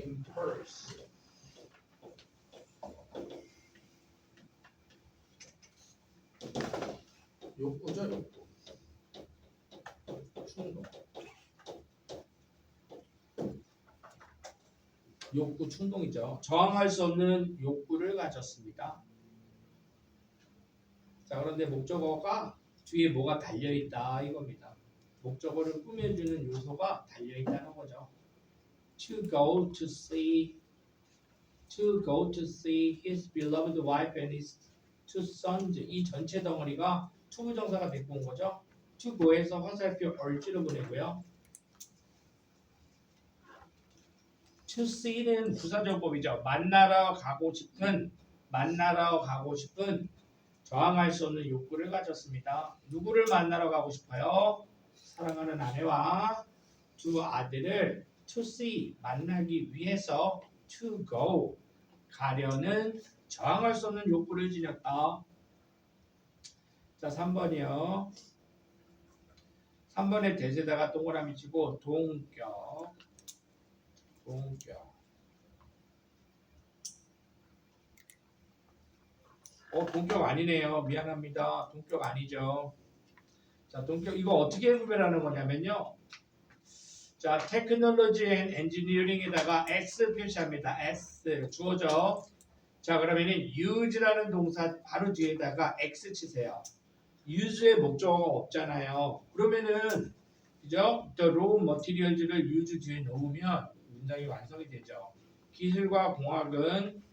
in purse. 욕구죠, 욕구. 충동. 욕구, 충동이죠. 저항할 수 없는 욕구를 가졌습니다. 자, 그런데 목적어가 뒤에 뭐가 달려있다 이겁니다. 목적어를 꾸며주는 요소가 달려있다는 거죠. To go to see his beloved wife and his two sons. 이 전체 덩어리가 to 부정사가 데리고 온 거죠. to go에서 화살표 urge를 보내고요. to see는 부사적법이죠. 만나러 가고 싶은 저항할 수 없는 욕구를 가졌습니다. 누구를 만나러 가고 싶어요? 사랑하는 아내와 두 아들을 to see 만나기 위해서 to go 가려는 저항할 수 없는 욕구를 지녔다. 자, 3번이요. 3번에 대세다가 동그라미 치고 동격. 동격 아니네요. 미안합니다. 동격 아니죠. 자, 동격 이거 어떻게 구별하는 거냐면요. 자, 테크놀로지 앤 엔지니어링에다가 S 표시합니다. S 주어져. 자, 그러면은 use라는 동사 바로 뒤에다가 X 치세요. use의 목적어가 없잖아요. 그러면은 그죠? The raw materials를 use 뒤에 놓으면 문장이 완성이 되죠. 기술과 공학은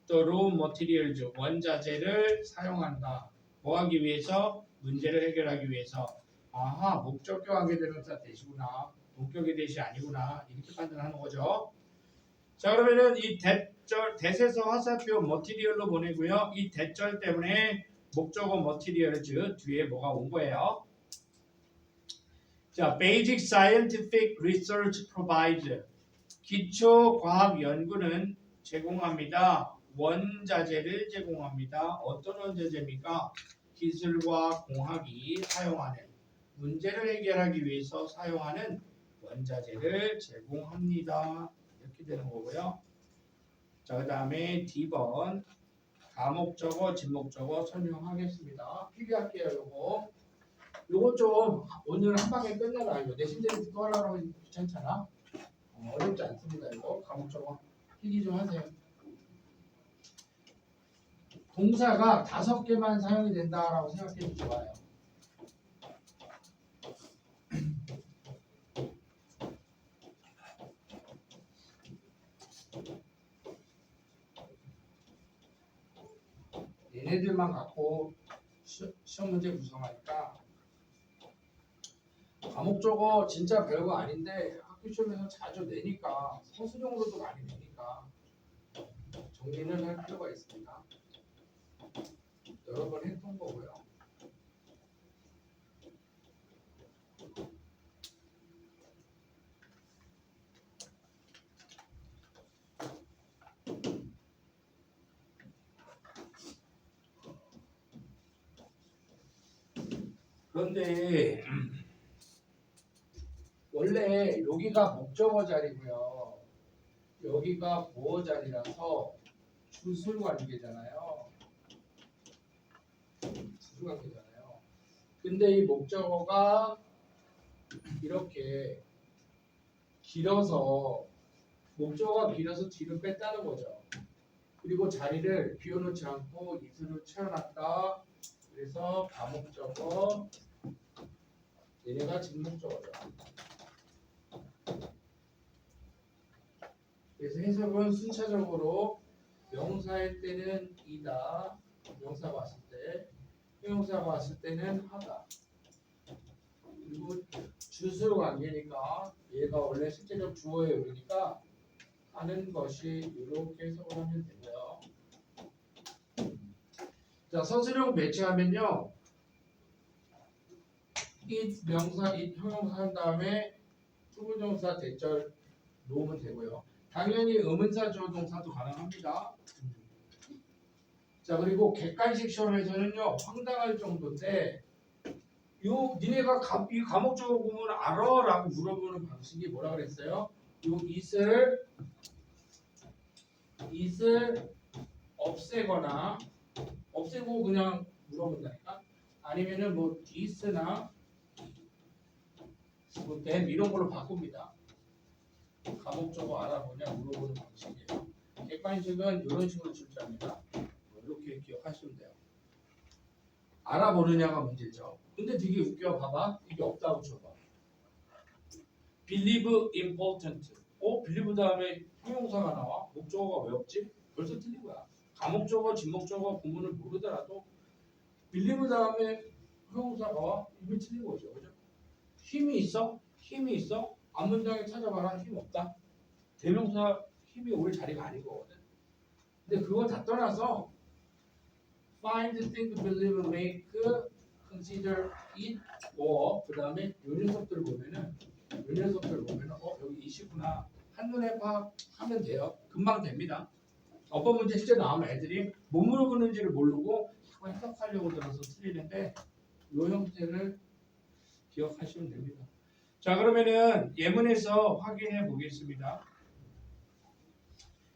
The raw materials 원자재를 사용한다. 뭐 하기 위해서? 문제를 해결하기 위해서. 아하, 목적격 관계대명사 대시구나. 동격의 대시 아니구나. 이렇게 판단하는 거죠. 자, 그러면은 이 대세서 화살표 머티리얼로 보내고요. 이 대절 때문에 목적어 머티리얼즈 뒤에 뭐가 온 거예요. 자, Basic Scientific Research provides 기초 과학 연구는 제공합니다. 원자재를 제공합니다. 어떤 원자재입니까? 기술과 공학이 사용하는 문제를 해결하기 위해서 사용하는 원자재를 제공합니다. 이렇게 되는 거고요. 자, 그 다음에 D번 가목적어, 진목적어 설명하겠습니다. 필기할게요. 요거 좀 오늘 한 방에 끝내라. 이거 내신들이 또 하려고 하면 귀찮잖아. 어렵지 않습니다. 이거 가목적어 필기 좀 하세요. 동사가 5개만 사용이 된다라고 생각해도 좋아요. 얘네들만 갖고 시험 문제 구성하니까 과목적어 진짜 별거 아닌데 학교 시험에서 자주 내니까 서술형으로도 많이 내니까 정리는 할 필요가 있습니다. 여러 번 했던 거고요. 그런데 원래 여기가 목적어 자리고요. 여기가 보어 자리라서 주술 관계잖아요. 근데 이 목적어가 이렇게 길어서 목적어가 길어서 뒤로 뺐다는 거죠. 그리고 자리를 비워놓지 않고 이슬을 채워놨다. 그래서 가목적어, 얘네가 진목적어죠. 그래서 해석은 순차적으로 명사일 때는 이다, 명사가 왔을 때, 형용사가 왔을 때는 하다. 그리고 주술 관계니까 얘가 원래 실제적 주어예요. 그러니까 하는 것이 이렇게 해석을 하면 되고요. 자, 서술형 매치하면요. it 명사, it 형용사 한 다음에 투부정사 대절 놓으면 되고요. 당연히 의문사 주어 동사도 가능합니다. 자, 그리고 객관식 시험에서는요 황당할 정도인데 니네가 이 과목적으로 보면 알아? 라고 물어보는 방식이 뭐라 그랬어요? 요 it을 없애거나 없애고 그냥 물어본다니까. 아니면은 뭐 this나 뭐 them 이런 걸로 바꿉니다. 가목적어 알아보냐 물어보는 방식이에요. 객관식은 이런 식으로 출제합니다. 이렇게 기억하시면 돼요. 알아보느냐가 문제죠. 근데 되게 웃겨. 봐봐. 이게 없다고 쳐봐. believe important. believe 다음에 형용사가 나와. 목적어가 왜 없지? 벌써 틀린 거야. 가목적어, 진목적어 구문을 모르더라도 believe 다음에 형용사가 와. 이게 틀린 거죠. 그죠? 힘이 있어? 힘이 있어? 앞문장에 찾아봐라. 힘 없다. 대명사 힘이 올 자리가 아닌 거거든. 근데 그거 다 떠나서 find, think, believe, make, consider, it, or 그 다음에 요 녀석들을 보면은 여기 이시구나 한눈에 파악하면 돼요. 금방 됩니다. 어떤 문제 실제 나오면 애들이 뭐 물어보는지를 모르고 자꾸 해석하려고 들어서 틀리는데 요 형태를 기억하시면 됩니다. 자, 그러면은 예문에서 확인해 보겠습니다.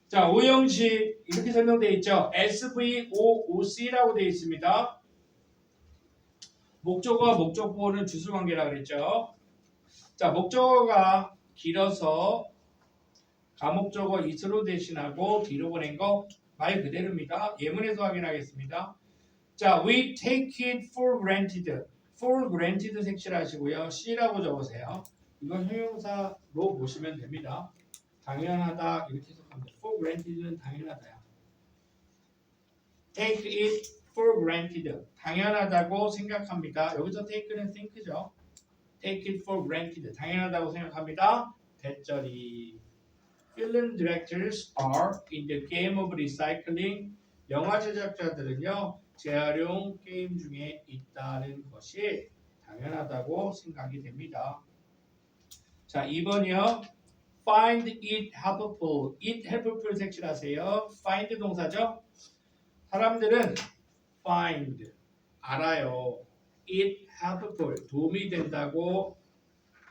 자, 오형식 이렇게 설명되어 있죠. SVOOC라고 되어 있습니다. 목적어와 목적보호는 주수관계라 그랬죠. 자, 목적어가 길어서 가목적어 it로 대신하고 뒤로 보낸 거 말 그대로입니다. 예문에서 확인하겠습니다. 자, we take it for granted. for granted 색칠하시고요. C라고 적으세요. 이건 형용사로 보시면 됩니다. 당연하다 이렇게 해석합니다. for granted는 당연하다야. take it for granted. 당연하다고 생각합니다. 여기서 take는 think죠. take it for granted. 당연하다고 생각합니다. 대절이 film directors are in the game of recycling. 영화 제작자들은요 재활용 게임 중에 있다는 것이 당연하다고 생각이 됩니다. 자, 2번이요. find it helpful. it helpful 색칠하세요. find 동사죠. 사람들은 find 알아요. it helpful 도움이 된다고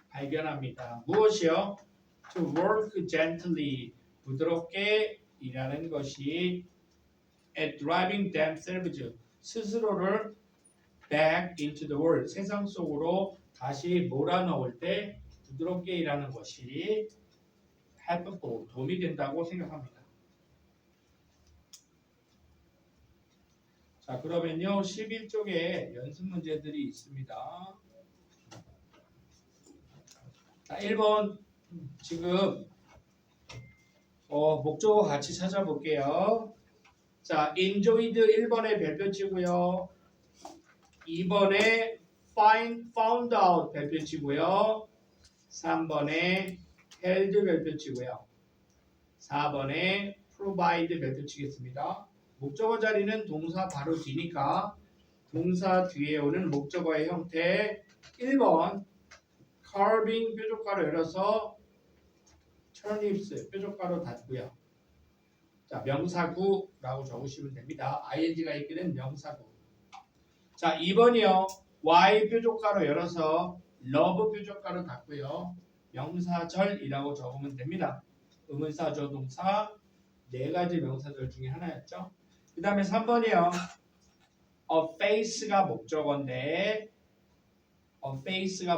발견합니다. 무엇이요? to work gently 부드럽게 일하는 것이 at driving themselves 스스로를 back into the world 세상 속으로 다시 몰아넣을 때 부드럽게 일하는 것이 helpful 도움이 된다고 생각합니다. 자, 그러면요 11쪽에 연습 문제들이 있습니다. 자, 1번 지금 목적어 같이 찾아볼게요. 자, enjoyed 1번에 별표치고요. 2번에 found out 별표치고요. 3번에 held 별표치고요. 4번에 provide 별표치겠습니다. 목적어 자리는 동사 바로 뒤니까 동사 뒤에 오는 목적어의 형태 1번 carving 뾰족가로 열어서 turnips 뾰족가로 닫고요. 자, 명사구라고 적으시면 됩니다. ing가 있게 된 명사구. 자, 2번이요. y 뾰족가로 열어서 love 뾰족가로 닫고요. 명사절이라고 적으면 됩니다. 의문사 조동사 네 가지 명사절 중에 하나였죠. 그 다음에 3번이요. a face가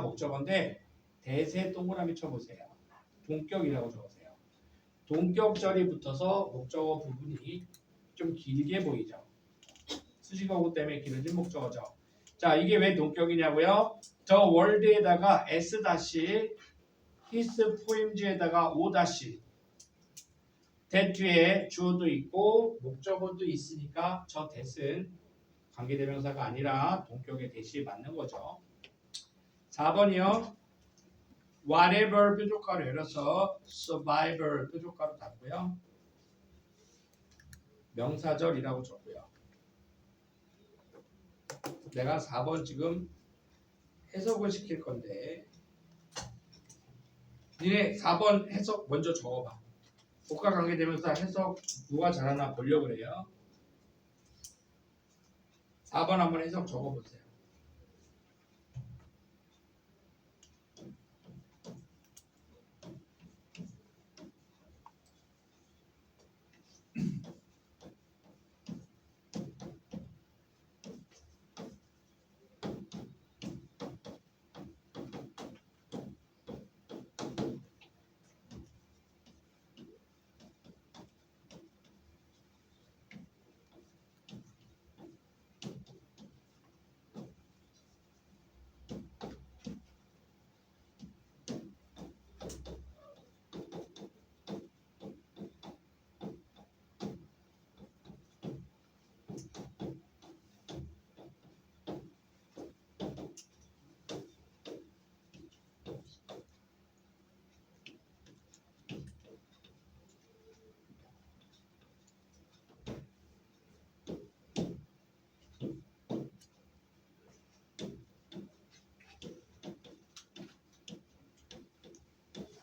목적어인데 대세 동그라미 쳐보세요. 동격이라고 적으세요. 동격절이 붙어서 목적어 부분이 좀 길게 보이죠. 수식어구 때문에 길어진 목적어죠. 자, 이게 왜 동격이냐고요? The world에다가 s his poems에다가 o that 뒤에 주어도 있고 목적어도 있으니까 저 that은 관계대명사가 아니라 동격의 that이 맞는 거죠. 4번이요. whatever 뾰족가로 열어서 survivor 뾰족가로 닫고요. 명사절이라고 적고요. 내가 4번 지금 해석을 시킬 건데 니네 4번 해석 먼저 적어봐. 복과 관계대명사 해석 누가 잘하나 보려고 그래요. 4번 한번 해석 적어보세요.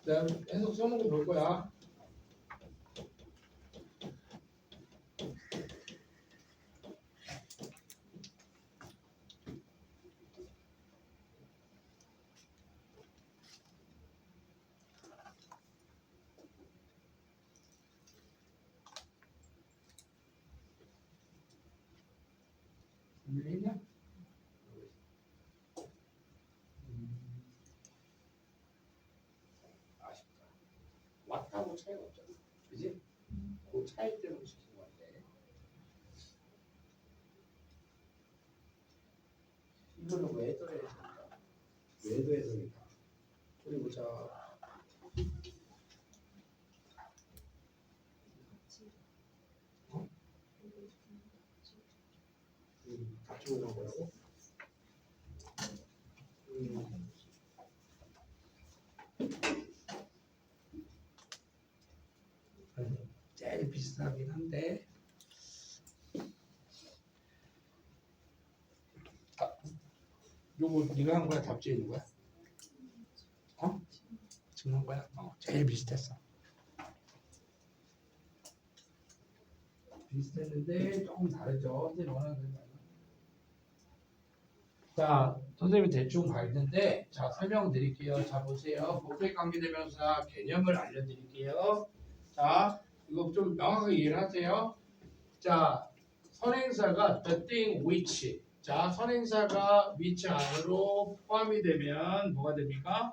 내가 해석 써놓은 거 볼 거야. 준비했냐? 아쉽다. 왔다고 차이가 없잖아. 그지? 그 차이 때문에 시킨 건데. 이거는 왜 더해서일까? 왜 더해서일까? 우리 보자. 같이 보는 거라고? 제일 비슷하긴 한데 요거 네가 한 거야? 답지에 있는 거야? 어? 지금 한 거야? 제일 비슷했어. 비슷했는데 조금 다르죠. 선생님 원하는 거. 자, 선생님이 대충 봤는데 자 설명드릴게요. 자 보세요. 목적 관계대명사 개념을 알려드릴게요. 자 이거 좀 명확하게 이해를 하세요. 자 선행사가 the thing which 자 선행사가 which 안으로 포함이 되면 뭐가 됩니까?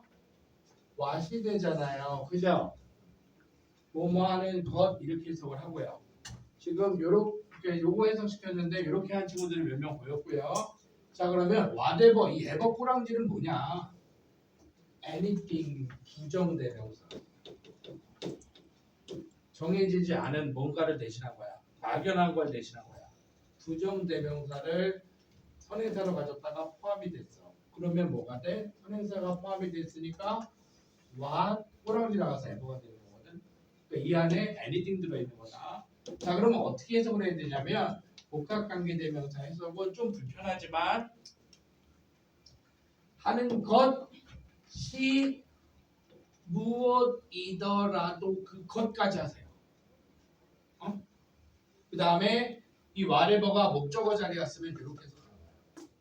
what이 되잖아요. 그죠? 뭐뭐 하는 것 이렇게 해석을 하고요. 지금 요렇게 요거 해석시켰는데 요렇게 한 친구들이 몇 명 보였고요. 자 그러면 whatever 이 ever 꼬랑지는 뭐냐? anything 부정대명사 정해지지 않은 뭔가를 대신한 거야. 막연한 걸 대신한 거야. 부정대명사를 선행사로 가졌다가 포함이 됐어. 그러면 뭐가 돼? 선행사가 포함이 됐으니까 what 꼬랑지 나가서 ever가 되는 거거든. 그러니까 이 안에 anything 들어있는 거다. 자 그러면 어떻게 해석을 해야 되냐면 복합관계대명사 해석은 좀 불편하지만 하는 것이 무엇이더라도 그 것까지 하세요. 그 다음에 이 whatever가 목적어 자리에 왔으면 이렇게 해석하는 거야.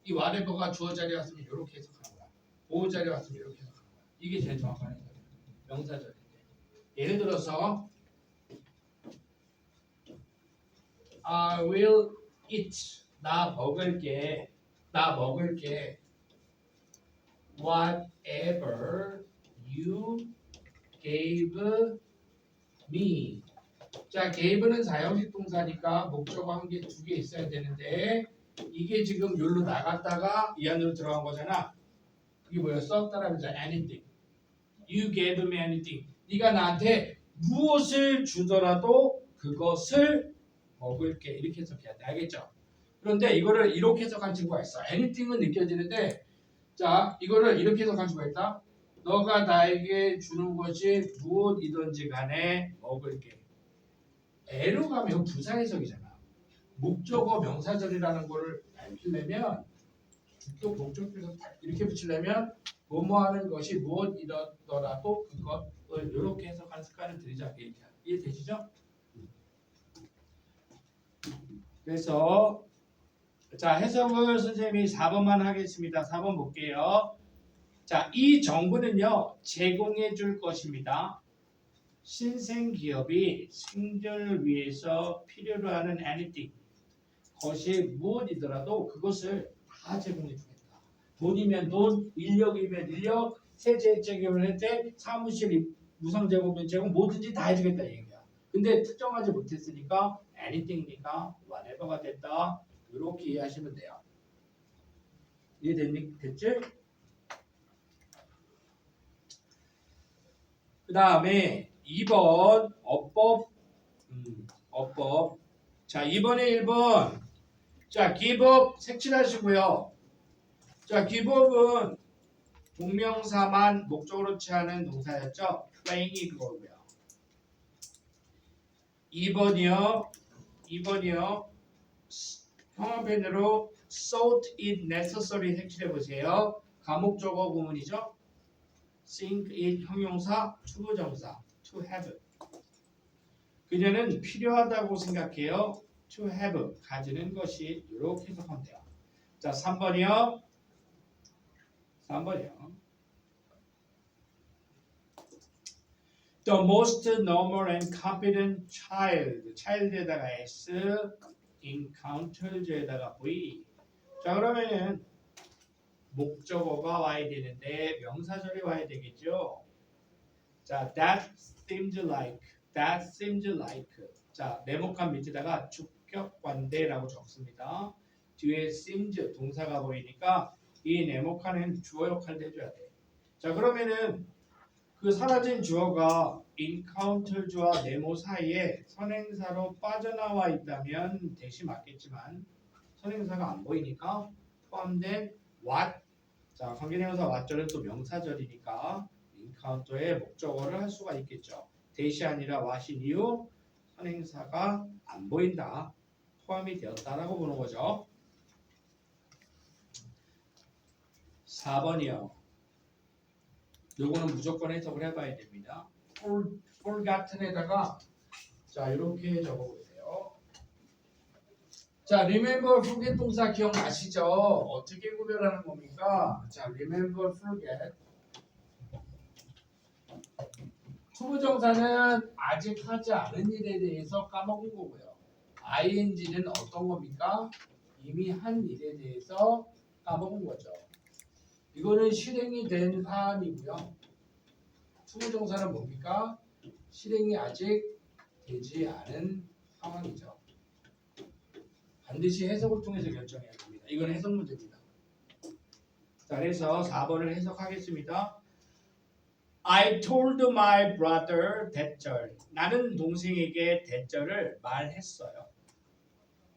이 whatever가 주어 자리에 왔으면 이렇게 해석하는 거야. 보호 자리에 왔으면 이렇게 해석하는 거야. 이게 제일 정확한 해석이야. 명사절인데. 예를 들어서 I will eat. 나 먹을게. Whatever you gave me. 자, gave는 사형식 동사니까 목적어 한 개, 두 개 있어야 되는데 이게 지금 여기로 나갔다가 이 안으로 들어간 거잖아. 그게 뭐였어? 따라해보자. anything. You gave me anything. 네가 나한테 무엇을 주더라도 그것을 먹을게. 이렇게 해석해야 돼. 알겠죠? 그런데 이거를 이렇게 해석한 친구가 있어. anything은 느껴지는데 자, 이거를 이렇게 해석한 친구가 있다. 너가 나에게 주는 것이 무엇이든지 간에 먹을게. 애로 가면 부사 해석이잖아. 목적어 명사절이라는 거를 밝히려면 주격 목적에서 이렇게 붙이려면 뭐뭐 하는 것이 무엇이더라도 그것을 이렇게 해석하는 습관을 들이자. 이해되시죠? 그래서 자 해석을 선생님이 4번만 하겠습니다. 4번 볼게요. 자, 이 정보는요 제공해 줄 것입니다. 신생기업이 생존을 위해서 필요로 하는 anything 것이 무엇이더라도 그것을 다 제공해 주겠다. 돈이면 돈, 인력이면 인력, 세제 혜택이면 혜택, 사무실 무상 제공이면 제공 뭐든지 다 해주겠다 이 얘기야. 근데 특정하지 못했으니까 anything이니까 whatever가 됐다. 이렇게 이해하시면 돼요. 이해됐지? 그 다음에 2번 어법. 자 2번에 1번. 자 기법 색칠하시고요. 자 기법은 동명사만 목적으로 취하는 동사였죠. playing이 그거고요. 2번이요. 형광펜으로 thought it necessary 색칠해 보세요. 가목적어 구문이죠. think it 형용사, 투부정사, to have. 그녀는 필요하다고 생각해요. to have, 가지는 것이. 이렇게 해석하면 돼요. 자, 3번이요. 3번이요. The most normal and competent child. child에다가 s, encounters에다가 v. 자, 그러면은 목적어가 와야 되는데 명사절이 와야 되겠죠. 자, that seems like. 자, 네모칸 밑에다가 주격관대라고 적습니다. 뒤에 seems 동사가 보이니까 이 네모칸은 주어 역할을 해줘야 돼. 자, 그러면은 그 사라진 주어가 encounters와 네모 사이에 선행사로 빠져나와 있다면 대시 맞겠지만 선행사가 안 보이니까 포함된 what. 자, 관계대명사 what절은 또 명사절이니까 encounter의 목적어를 할 수가 있겠죠. 대시 아니라 what인 이유 선행사가 안 보인다. 포함이 되었다라고 보는 거죠. 4번이요. 요거는 무조건 해석을 해봐야 됩니다. for 같은에다가 자 이렇게 적어보세요. 자, remember, forget 동사 기억나시죠? 어떻게 구별하는 겁니까? 자, remember, forget. 투부정사는 아직 하지 않은 일에 대해서 까먹은 거고요. ing는 어떤 겁니까? 이미 한 일에 대해서 까먹은 거죠. 이거는 실행이 된 사안이고요. 투부정사는 뭡니까? 실행이 아직 되지 않은 상황이죠. 반드시 해석을 통해서 결정해야 됩니다. 이건 해석 문제입니다. 자, 그래서 4번을 해석하겠습니다. I told my brother 대절. 나는 동생에게 대절을 말했어요.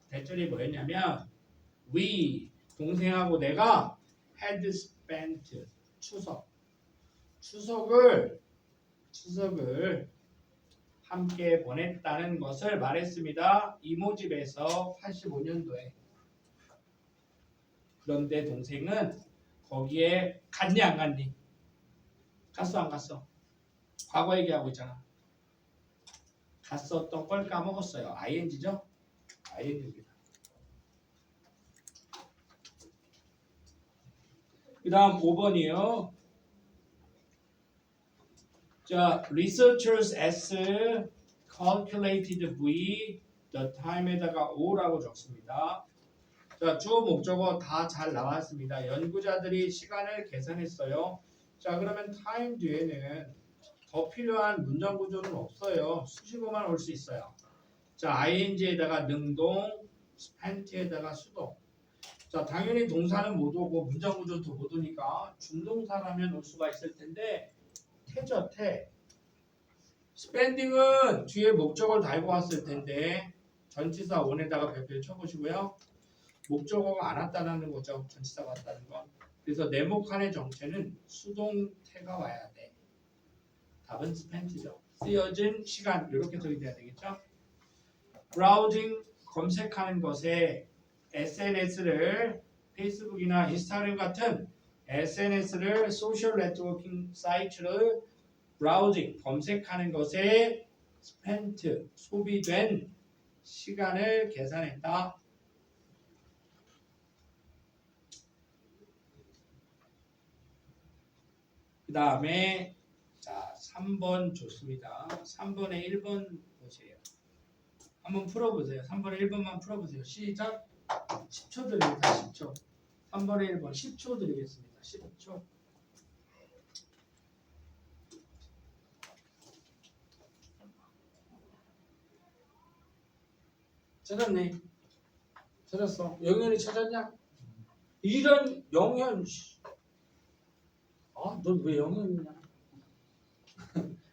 대절이 뭐였냐면 we, 동생하고 내가 had spent, 추석을 함께 보냈다는 것을 말했습니다. 이모집에서 85년도에. 그런데 동생은 거기에 갔니 안 갔니? 갔어 안 갔어? 과거 얘기하고 있잖아. 갔었던 걸 까먹었어요. ing죠? ing입니다. 그 다음 5번이요. 자, researchers S calculated V the time에다가 O라고 적습니다. 자, 주어 목적어 다 잘 나왔습니다. 연구자들이 시간을 계산했어요. 자, 그러면 time 뒤에는 더 필요한 문장 구조는 없어요. 수식어만 올 수 있어요. 자, ing에다가 능동, spent에다가 수동. 자, 당연히 동사는 못 오고 문장 구조도 못 오니까 준동사라면 올 수가 있을 텐데 태죠, 태. spending은 뒤에 목적어를 달고 왔을 텐데 전치사 on에다가 별표 쳐보시고요. 목적어가 안 왔다는 거죠. 전치사가 왔다는 건. 그래서 네모칸의 정체는 수동태가 와야 돼. 답은 spent죠. 쓰여진 시간 이렇게 적이 돼야 되겠죠. browsing 검색하는 것에 SNS를 페이스북이나 인스타그램 같은 SNS를 소셜 네트워킹 사이트를 브라우징 검색하는 것에 spent 소비된 시간을 계산했다. 그 다음에 자 3번 좋습니다. 3번에 1번 보세요. 한번 풀어보세요. 3번에 1번만 풀어보세요. 시작. 10초 드립니다. 10초. 3번에 1번 10초 드리겠습니다. 10초. 찾았네. 찾았어. 영현이 찾았냐? 이런 영현. 아, 넌 왜 영현이냐?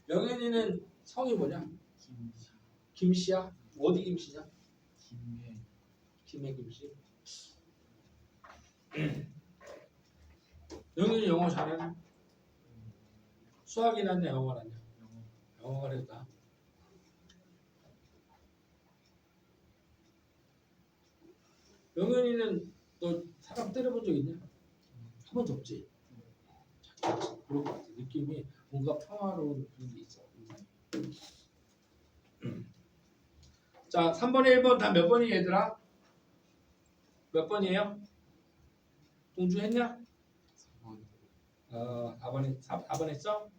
영현이는 성이 뭐냐? 김씨야? 어디 김씨냐? 김해 김씨. 영현이 영어 잘하냐? 수학이 낫냐? 영어가 낫냐? 영어가 낫다. 영현이는 너 사람 때려본 적 있냐? 한 번도 없지. 그럴 것 같아. 느낌이 뭔가 평화로운 그런 게 있어. 자, 3번에 1번 다 몇 번이에요, 얘들아? 몇 번이에요? 동주 했냐? 4번 했어?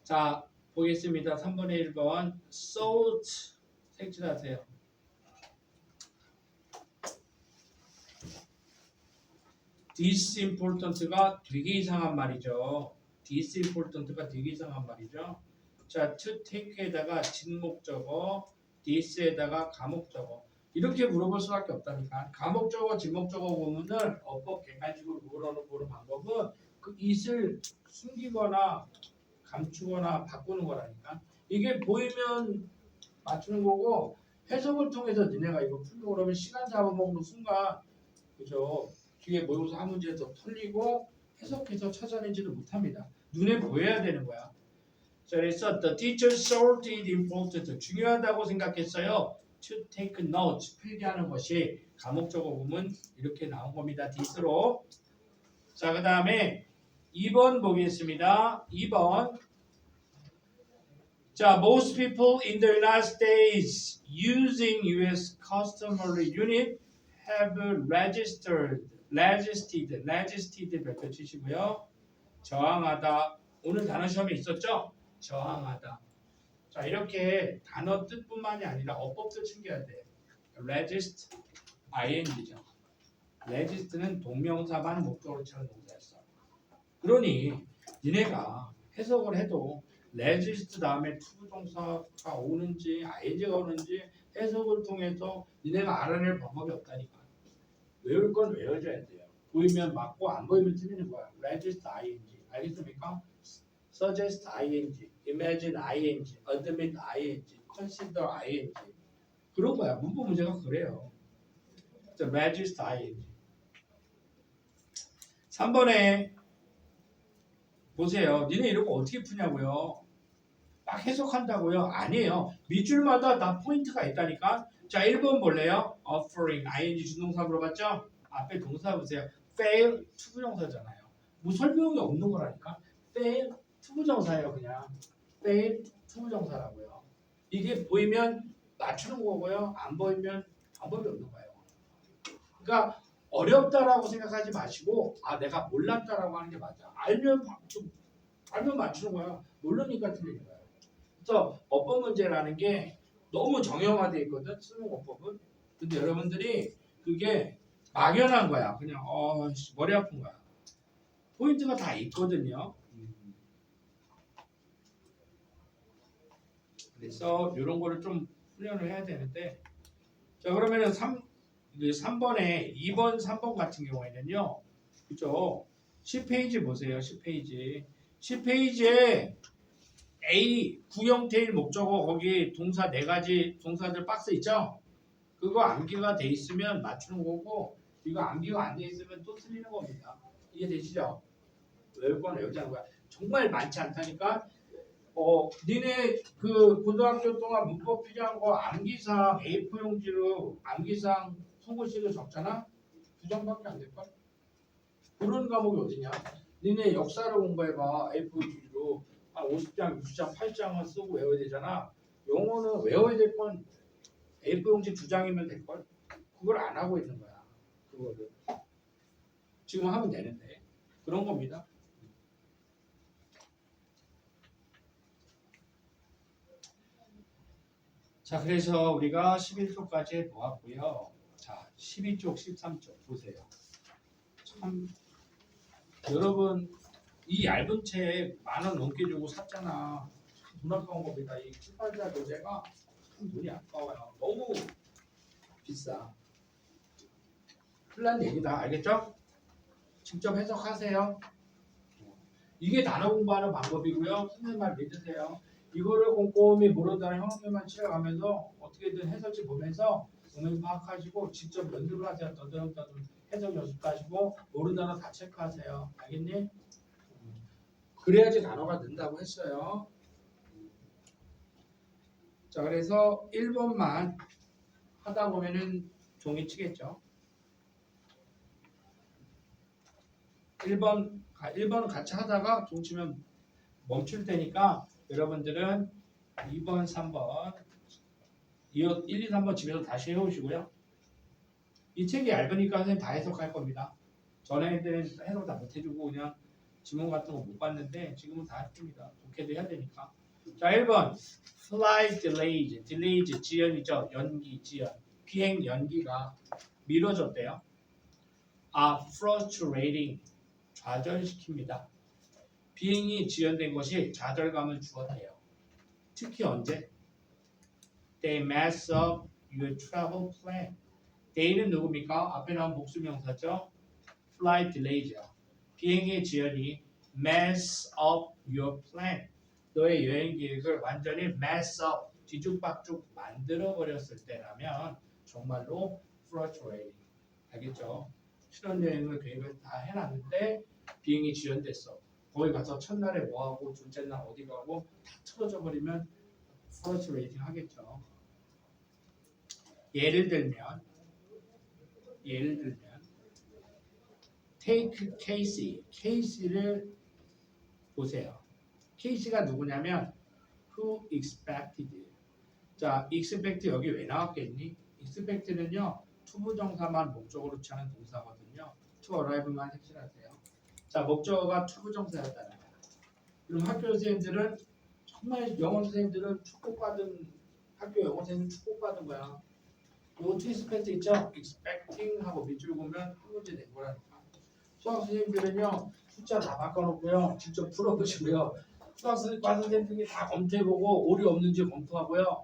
자, 보겠습니다. 3번에 1번. salt. 색칠하세요. disimportant가 되게 이상한 말이죠. disimportant가 되게 이상한 말이죠. 자, to take에다가 진목적어, this에다가 가목적어. 이렇게 물어볼 수밖에 없다니까. 가목적어, 진목적어 부분을 어법 객관식으로 물어보는 방법은 그 it을 숨기거나 감추거나 바꾸는 거라니까. 이게 보이면 맞추는 거고 해석을 통해서 니네가 이거 풀고 그러면 시간 잡아먹는 순간 그죠? 뒤에 모의고사 한 문제에서 틀리고 해석해서 찾아내지도 못합니다. 눈에 보여야 되는 거야. 자, 그래서 the teacher thought it important 중요하다고 생각했어요. to take notes 필기하는 것이 과목적어 보면 이렇게 나온 겁니다. this로. 자, 그 다음에 2번 보겠습니다. 2번. 자, most people in the United States using U.S. customary unit have registered 별표 치시고요. 저항하다. 오늘 단어 시험에 있었죠? 저항하다. 자, 이렇게 단어 뜻뿐만이 아니라 어법도 챙겨야 돼. resist ing죠. resist는 동명사만 목적으로 치는 동사였어. 그러니 니네가 해석을 해도 resist 다음에 투부정사가 오는지 ing가 오는지 해석을 통해서 니네가 알아낼 방법이 없다니까. 외울 건 외워줘야 돼요. 보이면 맞고 안 보이면 틀리는 거야. resist ing 알겠습니까? suggest ing, imagine ing, admit ing, consider ing 그런 거야. 문법 문제가 그래요. resist ing 3번에 보세요. 니네 이런 거 어떻게 푸냐고요? 막 해석한다고요? 아니에요. 밑줄마다 다 포인트가 있다니까. 자, 1번 볼래요? offering, ing 준동사 물어봤죠? 앞에 동사 보세요. fail, 투부정사잖아요. 뭐 설명이 없는 거라니까. fail, 투부정사예요 그냥. fail, 투부정사라고요. 이게 보이면 맞추는 거고요. 안 보이면 방법이 없는 거예요. 그러니까 어렵다라고 생각하지 마시고 내가 몰랐다라고 하는 게 맞아. 알면 맞추는 거야. 모르니까 틀리는 거야. 그래서 어법 문제라는 게 너무 정형화되어 있거든. 수능어법은. 근데 여러분들이 그게 막연한 거야. 그냥 머리 아픈 거야. 포인트가 다 있거든요. 그래서 이런 거를 좀 훈련을 해야 되는데 자 그러면은 3번에 2번, 3번 같은 경우에는요. 그죠? 10페이지 보세요. 10페이지. 10페이지에 A 구형태일 목적어 거기 동사 4가지 동사들 박스 있죠? 그거 암기가 돼 있으면 맞추는 거고 이거 암기가 안 돼 있으면 또 틀리는 겁니다. 이해되시죠? 외울 건 외우지 않는 거야. 정말 많지 않다니까. 니네 그 고등학교 동안 문법 필요한 거 암기상 A4 용지로 암기상 송고식을 적잖아. 2장밖에 안 될걸? 그런 과목이 어디냐? 니네 역사를 공부해봐. A4 용지로 한 50장, 60장, 8장은 쓰고 외워야 되잖아. 영어는 외워야 될 건 A4 용지 2장이면 될걸? 그걸 안 하고 있는 거야. 그거를 지금 하면 되는데 그런 겁니다. 자, 그래서 우리가 11쪽까지 보았고요. 자, 12쪽, 13쪽 보세요. 참 여러분 이 얇은 책 10,000원 넘게 주고 샀잖아. 돈 아까운 겁니다. 이 출판사 교재가 참 돈이 아까워요. 너무 비싸. 큰일 난 얘기다. 알겠죠? 직접 해석하세요. 이게 단어 공부하는 방법이고요. 선생님 말 믿으세요. 이거를 꼼꼼히 모른다는 형태만 치러가면서 어떻게든 해석지 보면서 오늘 파악하시고 직접 연습을 하세요. 떠들떠들 해석 연습하시고 모르는 단어 다 체크하세요. 알겠니? 그래야지 단어가 는다고 했어요. 자, 그래서 1번만 하다 보면은 종이 치겠죠. 1번 1번은 같이 하다가 동치면 멈출 테니까 여러분들은 2번, 3번 1, 2, 3번 집에서 다시 해오시고요. 이 책이 얇으니까 선생님 다 해석할 겁니다. 전에 때는 해석 다 못 해주고 그냥 지문 같은 거 못 봤는데 지금은 다 했습니다. 독해도 해야 되니까. 자, 1번 flight delays, delays 지연이죠. 연기, 지연. 비행 연기가 미뤄졌대요. frustrating, 좌절시킵니다. 비행이 지연된 것이 좌절감을 주었대요. 특히 언제? They mess up your travel plan. They는 누굽니까? 앞에 나온 복수명사죠. Flight delays죠. 비행의 지연이 mess up your plan. 너의 여행 계획을 완전히 mess up, 뒤죽박죽 만들어 버렸을 때라면 정말로 frustrating. 알겠죠? 신혼여행을 계획을 다 해놨는데 비행이 지연됐어. 거기 가서 첫날에 뭐하고 둘째 날 어디 가고 다 틀어져 버리면 frustrating 하겠죠. 예를 들면 take Casey를 보세요. Casey가 누구냐면 who expected. 자, expect 여기 왜 나왔겠니? expect는요 투부정사만 목적으로 취하는 동사거든요. to arrive만 색칠하세요. 자, 목적어가 투부정사였다는 거야. 그럼 학교 선생님들은 정말 영어 선생님들은 축복받은 학교 영어 선생님 축복받은 거야. 요 트위스펙트 있죠? expecting 하고 밑줄 보면 한 문제 낸 거라니까. 수학 선생님들은요 숫자 다 바꿔놓고요 직접 풀어보시고요. 수학 선생님들이 다 검토해보고 오류 없는지 검토하고요.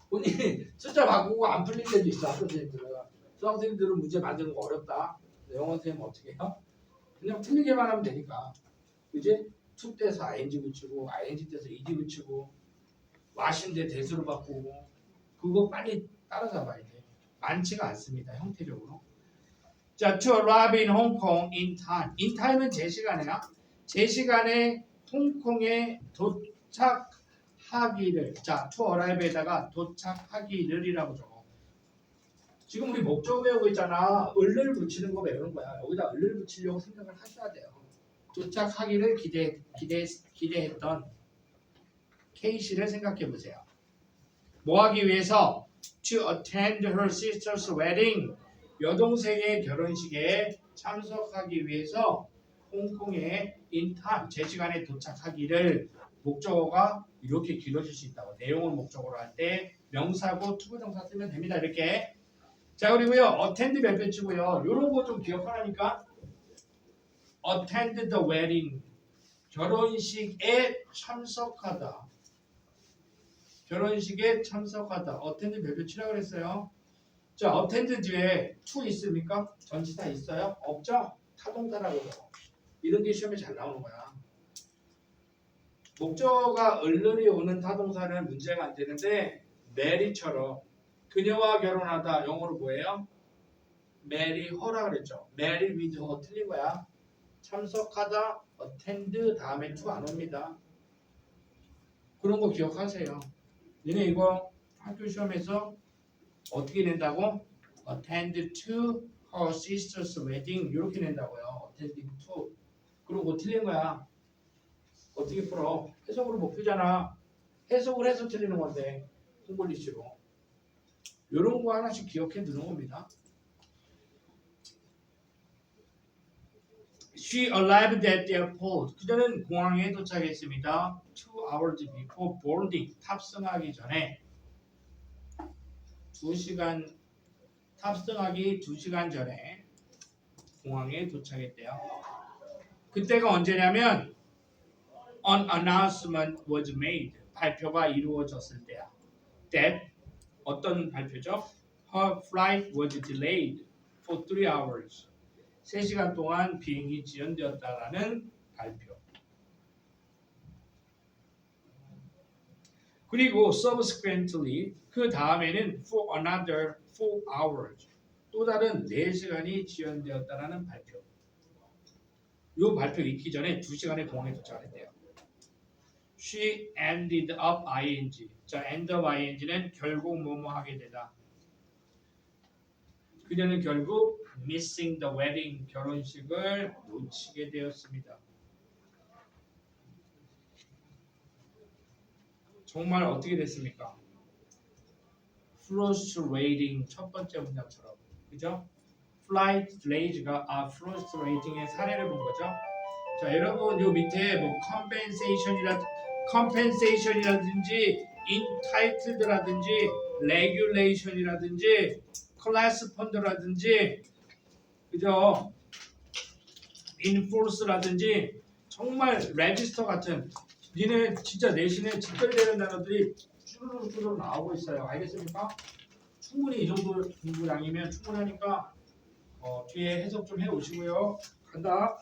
본인이 숫자 바꾸고 안 풀릴 때도 있어. 학교 선생님들은. 수학 선생님들은 문제 만드는 거 어렵다. 영어 선생님은 어떻게 해요? 그냥 틀리게만 하면 되니까. 그지? to 때서 ing 붙이고 ing 때서 ed 붙이고 와신데 대수로 바꾸고 그거 빨리 따라잡아야 돼. 많지가 않습니다. 형태적으로. 자, to arrive in Hong Kong in time. in time은 제 시간에야. 제 시간에 홍콩에 도착하기를. 자, to arrive에다가 도착하기를이라고 적어. 지금 우리 목적어 배우고 있잖아. 을을 붙이는 거 배우는 거야. 여기다 을을 붙이려고 생각을 하셔야 돼요. 도착하기를 기대했던 케이시를 생각해 보세요. 뭐 하기 위해서? To attend her sister's wedding. 여동생의 결혼식에 참석하기 위해서 홍콩에 in time, 제 시간에 도착하기를. 목적어가 이렇게 길어질 수 있다고. 내용을 목적어로 할 때 명사고 투부정사 쓰면 됩니다. 이렇게. 자, 그리고요. attend 몇 번 치고요. 이런 거 좀 기억하라니까. attend the wedding. 결혼식에 참석하다. 결혼식에 참석하다. attend 몇 번 치라고 그랬어요. 자, attend 뒤에 to 있습니까? 전치사 있어요? 없죠? 타동사라고. 이런 게 시험에 잘 나오는 거야. 목적어가 을을이 오는 타동사는 문제가 안 되는데 mary처럼 그녀와 결혼하다 영어로 뭐예요? marry her라 그랬죠. marry with her 틀린 거야. 참석하다 attend 다음에 to 안 옵니다. 그런 거 기억하세요. 얘네 이거 학교 시험에서 어떻게 낸다고? attend to her sister's wedding 이렇게 낸다고요. attending to. 그리고 뭐 틀린 거야. 어떻게 풀어? 해석으로 못 풀잖아. 해석을 해서 틀리는 건데 콩글리시로. 이런 거 하나씩 기억해 두는 겁니다. She arrived at the airport. 그녀는 공항에 도착했습니다. 2 hours before boarding. 탑승하기 전에 2시간 탑승하기 2시간 전에 공항에 도착했대요. 그때가 언제냐면 an announcement was made. 발표가 이루어졌을 때야. That 어떤 발표죠? Her flight was delayed for 3 hours. 3시간 동안 비행이 지연되었다라는 발표. 그리고 subsequently 그 다음에는 for another 4 hours 또 다른 4시간이 지연되었다라는 발표. 이 발표 있기 전에 2시간에 공항에 도착했대요. She ended up ing. 자, end up ing는 결국 뭐뭐 하게 되다. 그녀는 결국 missing the wedding 결혼식을 놓치게 되었습니다. 정말 어떻게 됐습니까? frustrating 첫 번째 문장처럼 그죠? flight delays가 frustrating의 사례를 본 거죠. 자 여러분 요 밑에 뭐 compensation이라든지 entitled라든지 regulation이라든지 class fund라든지 그죠? enforce라든지 정말 register 같은 니네 진짜 내신에 직결되는 단어들이 쭈루루쭈루 나오고 있어요. 알겠습니까? 충분히 이 정도 공부량이면 충분하니까 뒤에 해석 좀 해오시고요. 간다.